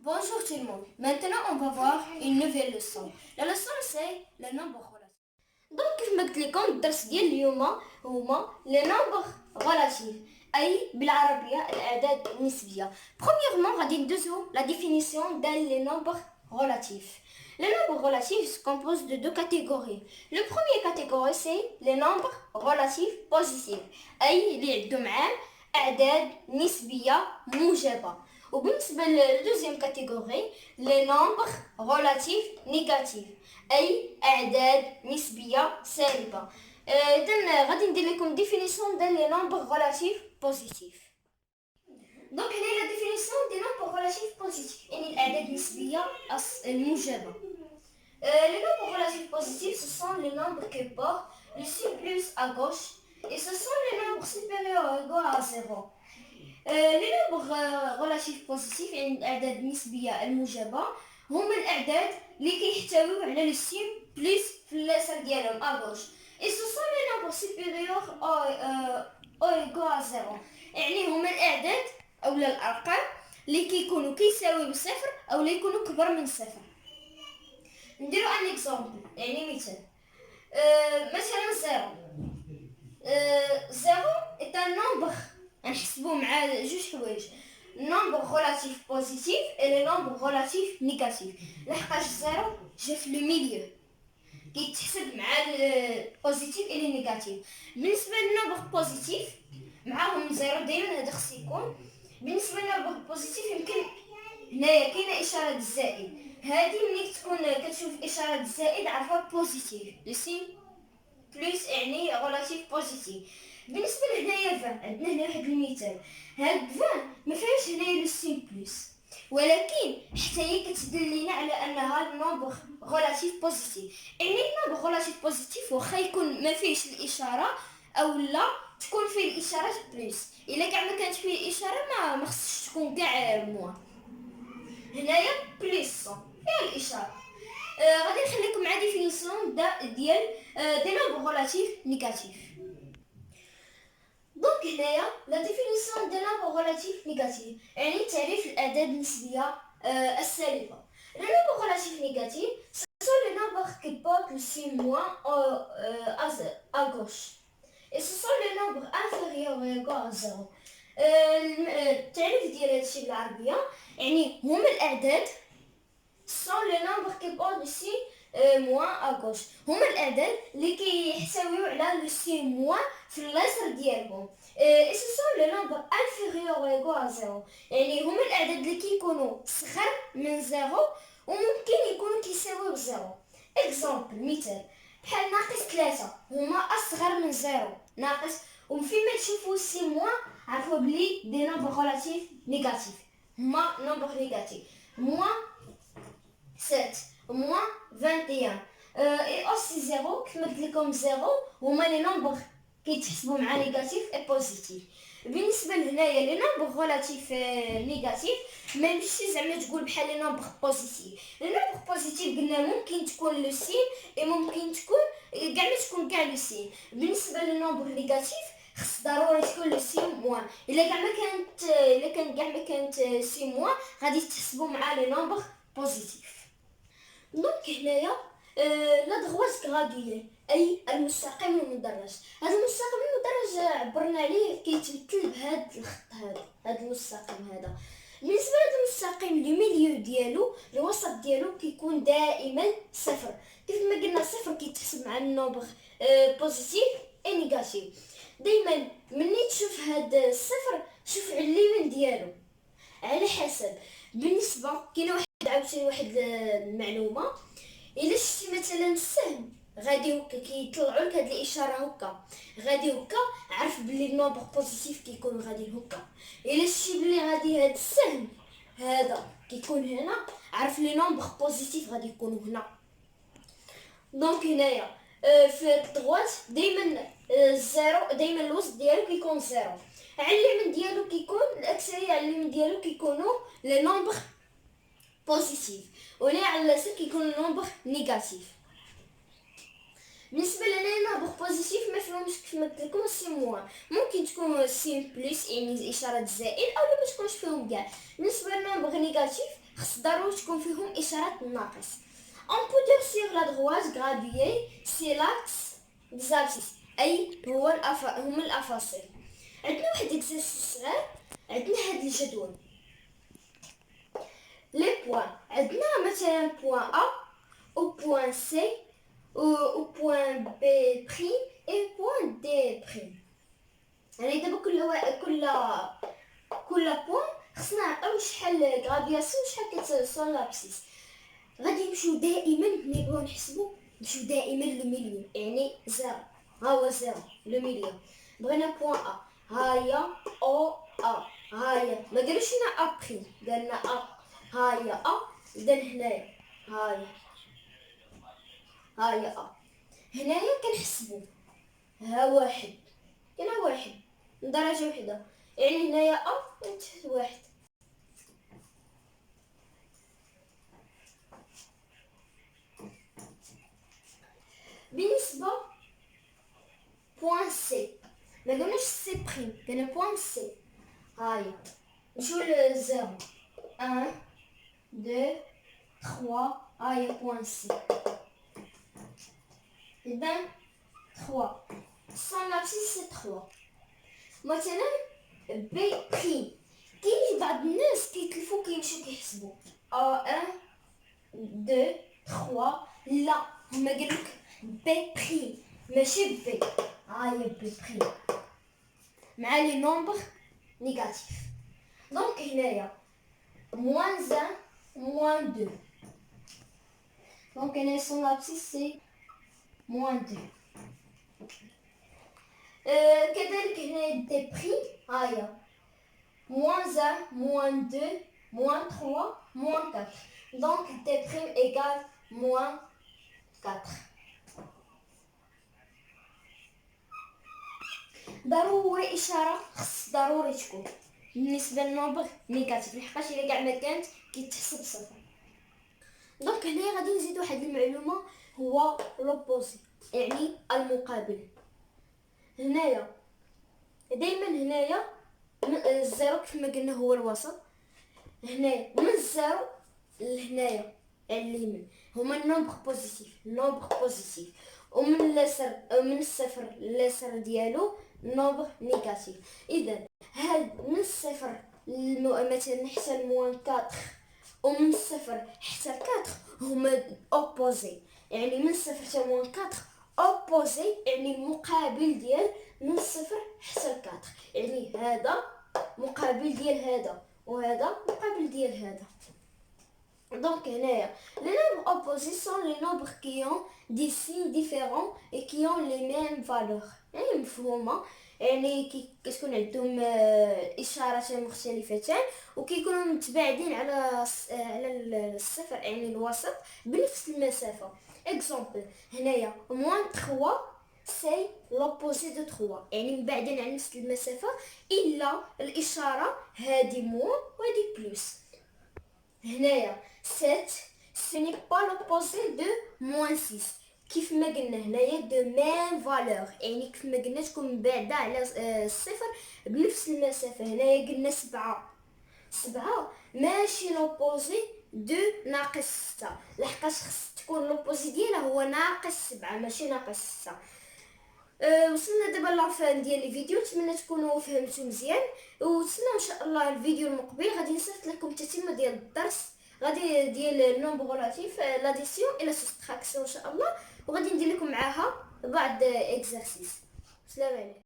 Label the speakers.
Speaker 1: Bonjour tout le monde. Maintenant, on va voir une nouvelle leçon. La leçon c'est le nombre relatif. Donc كيف قلت لكم الدرس ديال اليوم هما لي نومبر relatif أي بالعربية الأعداد النسبية. Premièrement, غادي ندوزو la définition ديال les nombres relatifs. Les nombres relatifs se composent de deux catégories. Le premier catégorie c'est les nombres relatifs positifs أي اللي عندهم عام أعداد نسبية موجبة. وبالنسبة للدوزيام كاتيجوري لي نومبر رولاتيف نيجاتيف أي أعداد نسبية سالبة. إذن غادي ندير لكم ديفينيسيون ديال لي نومبر رولاتيف بوزيتيف. دونك هنا لا ديفينيسيون دي نومبر رولاتيف بوزيتيف يعني الأعداد النسبية الموجبة. Les nombres relatifs positifs, ce sont les nombres qui portent le signe plus à gauche et ce sont les nombres supérieurs ou égaux à 0. les nombres relatifs positifs يعني الأعداد النسبية الموجبة هما الأعداد اللي كيحتويو على لو سيم بلس في اليسار ديالهم أغوش et ce sont les nombres supérieurs أو égaux à 0 يعني هما الأعداد أولا الأرقام اللي كيكونوا كيساويو بصفر أو اللي يكونوا كبر من صفر. نديرو ان اكزومبل يعني مثال مثلا زيرو est un nombre غنحسبو مع جوج حوايج nombre relatif positif et le nombre relatif négatif لحقاش زيرو جا في لو ميليو كيتحسب مع البوزيتيف اي نيجاتيف. بالنسبه للنومبر بوزيتيف معاهم زيرو دائما هذا خص يكون. بالنسبه للنومبر بوزيتيف يمكن هنايا كاينه اشاره الزائد هذه ملي تكون كتشوف اشاره الزائد عرفها بوزيتيف لو سين بلس يعني ريلاتيف بوزيتيف. بالنسبه لهنايا 20 عندنا هنا واحد المثال هاد 20 ما فيهاش هنايا لو سين بلس ولكن حتى هي كتدل لينا على انها النومبر ريلاتيف بوزيتيف يعني النومبر ريلاتيف بوزيتيف واخا يكون ما فيهش الاشاره او لا تكون فيه الاشاره بلس الا كاع ما كانت فيه الاشاره ما خصش تكون كاع موان. هنايا بلس فيها الاشاره. غادي نخليكم مع ديفينيسيون ديال دي نومبر ريلاتيف نيجاتيف. دونك هنايا لا ديفينيسيون دي نومبر ريلاتيف نيجاتيف يعني تعريف الاعداد النسبيه السالبه. لي نومبر ريلاتيف نيجاتيف سو لي نومبر كي بورت لو سين موان à gauche et ce sont les nombres inférieurs ou égaux à 0. التعريف ديال هادشي بالعربيه يعني هما الاعداد sont les nombres qui portent le signe moins à gauche هما الاعداد اللي كيحتويو على لو سين موان في اليسار ديالهم. et ce sont les nombres inférieurs ou égaux à 0 يعني هما الاعداد اللي كيكونوا صغر من زيرو وممكن يكونوا كيساويو بزيرو. اكزومبل مثال بحال ناقص 3 هما اصغر من زيرو ناقص وفين ما تشوفوا سي موان عرفوا بلي دي نومبر ريلاتيف نيجاتيف هما نومبر نيجاتيف موان 7 موان 21 اي اوسي زيرو كما قلت لكم زيرو هما لي نومبر كيتحسبوا مع نيجاتيف اي بوزيتيف. بالنسبه لهنايا لي نومبر ريلاتيف نيجاتيف ما يمشي زعما تقول بحال لي نومبر بوزيتيف. لي نومبر بوزيتيف قلنا ممكن تكون لو سين اي ممكن تكون كاع ما تكون كاع لو سين. بالنسبه للنومبر نيجاتيف خص ضروري تكون لو سين موان الا كان كاع ما كانت سين موان غادي تحسبوا مع لي نومبر بوزيتيف. دونك هنايا لا دغواز غراديي اي المستقيم المدرج. هذا المستقيم المدرج عبرنا عليه كيتمثل بهذا الخط هذا المستقيم هذا. بالنسبه لهذا المستقيم لي ميليو ديالو الوسط ديالو كيكون دائما صفر. كيف ما قلنا صفر كيتحسب مع النومبر بوزيتيف اي نيجاتيف. دائما ملي تشوف هذا الصفر شوف على اليمين ديالو على حسب. بالنسبه كاينه عاوتاني واحد المعلومه الا شفتي مثلا السهم غادي هكا كيطلعوا لك هاد الاشاره هكا غادي هكا عرف بلي النومبر بوزيتيف كيكون غادي هكا. الا شفتي بلي غادي هاد السهم هذا كيكون هنا عرف لي نومبر بوزيتيف غادي يكونوا هنا. دونك هنايا في الدغوات دائما الزيرو دائما الوسط ديالو كيكون زيرو على اليمين ديالو كيكون الاكثريه على اليمين ديالو كيكونوا لي نومبر بوزيتيف ولا على اليسار كيكون النومبر نيجاتيف. بالنسبه لنا نومبر بوزيتيف ما فيهمش كما قلت لكم سي موان ممكن تكون سي بلس يعني اشاره زائد او ما تكونش فيهم كاع. بالنسبه للنومبر نيجاتيف خص ضروري تكون فيهم إشارة الناقص. On peut dire sur la droite graduée c'est l'axe des abscisses أي هما الأفاصيل. عندنا واحد إكزرسيس صغير، عندنا هاد الجدول لي بوان، عندنا مثلا بوان A و بوان C و بوان B بريم et بوان D بريم. يعني دابا كل بوان خصنا نعطيو شحال غرادياسيون وشحال كتسون لابسيس. غادي نمشيو دائما ملي نبغيو نحسبو نمشيو دائما لو ميليو، يعني زيرو، ها هو زيرو لو ميليو. بغينا بوان ا، ها هي او ا، ها هي ما قالوش لنا ا بريم، قالنا ا، ها هي ا. اذا هنايا ها هي ا، هنايا كنحسبو ها واحد، كاين واحد من درجة وحدة، يعني هنايا ا واحد. بالنسبة بوان سي ما قلناش سي بريم، قلنا بوان سي. هاي نمشيو لزيرو، ان دو تخوا، هاي بوان سي. إذا تخوا سون لابسيس سي تخوا. مثلا بي بريم، كاين بعض الناس كيتلفو كيمشيو كيحسبو ان دو تخوا، لا هما قالولك بي بريم ماشي بي، هاهي بي بريم مع لي نومبر نيجاتيف. دونك هنايا موان ان موان دو، دونك هنايا سون لابسيس سي موان دو. كذلك هنايا دي بريم، هاهي موان ان موان دو موان تخوا موان كاتر، دونك دي بريم ايكال موان كاتر. ضروري اشاره خص ضروري تكون بالنسبه للنومبر نيجاتيف، لحقاش الا كاع ما كانت كيتحسب صفر. دونك هنايا غادي نزيد واحد المعلومه، هو لوبوزي يعني المقابل. هنايا دائما هنايا الزيرو كيف ما قلنا هو الوسط، هنايا من الزيرو لهنايا اليمين هما النومبر بوزيتيف، ومن اليسار من الصفر لليسار ديالو نومبر نيجاتيف. اذا هاد من الصفر مثلا حتى الموان 4 ومن الصفر حتى 4 هما اوبوزي، يعني من الصفر حتى موان 4 اوبوزي يعني مقابل ديال من الصفر حتى 4، يعني هذا مقابل ديال هذا وهذا مقابل ديال هذا. Donc هنايا les nombres opposés sont les nombres qui ont des signes différents et qui ont les mêmes valeurs. يعني مفهومة، يعني كتكون عندهم إشارتين مختلفتان وكيكونوا متباعدين على الصفر، يعني الوسط بنفس المسافة. اكزومبل هنايا موان 3 سي لوبوزي دو 3، يعني مبعدين على نفس المسافة إلا الإشارة هادي موان وهادي بلوس. هنايا 7 ce n'est pas l'opposé de moins 6، كيف ما قلنا هنايا دو ميم فالور، يعني كيف ما قلنا تكون مبعدة على الصفر بنفس المسافة. هنايا قلنا 7 ماشي لوبوزي دو ناقص 6، لحقاش خص تكون لوبوزي ديالها هو ناقص 7 ماشي ناقص 6. وصلنا دابا لافان ديال الفيديو، نتمنى تكونوا فهمتوا مزيان، وتسناو ان شاء الله الفيديو المقبل غادي نصيفط لكم التتمه ديال الدرس غادي ديال النومبر ريلاتيف لاديسيون الى سوستراكسيون ان شاء الله، وغادي ندير لكم معاها بعض اكزرسيس. سلام عليكم.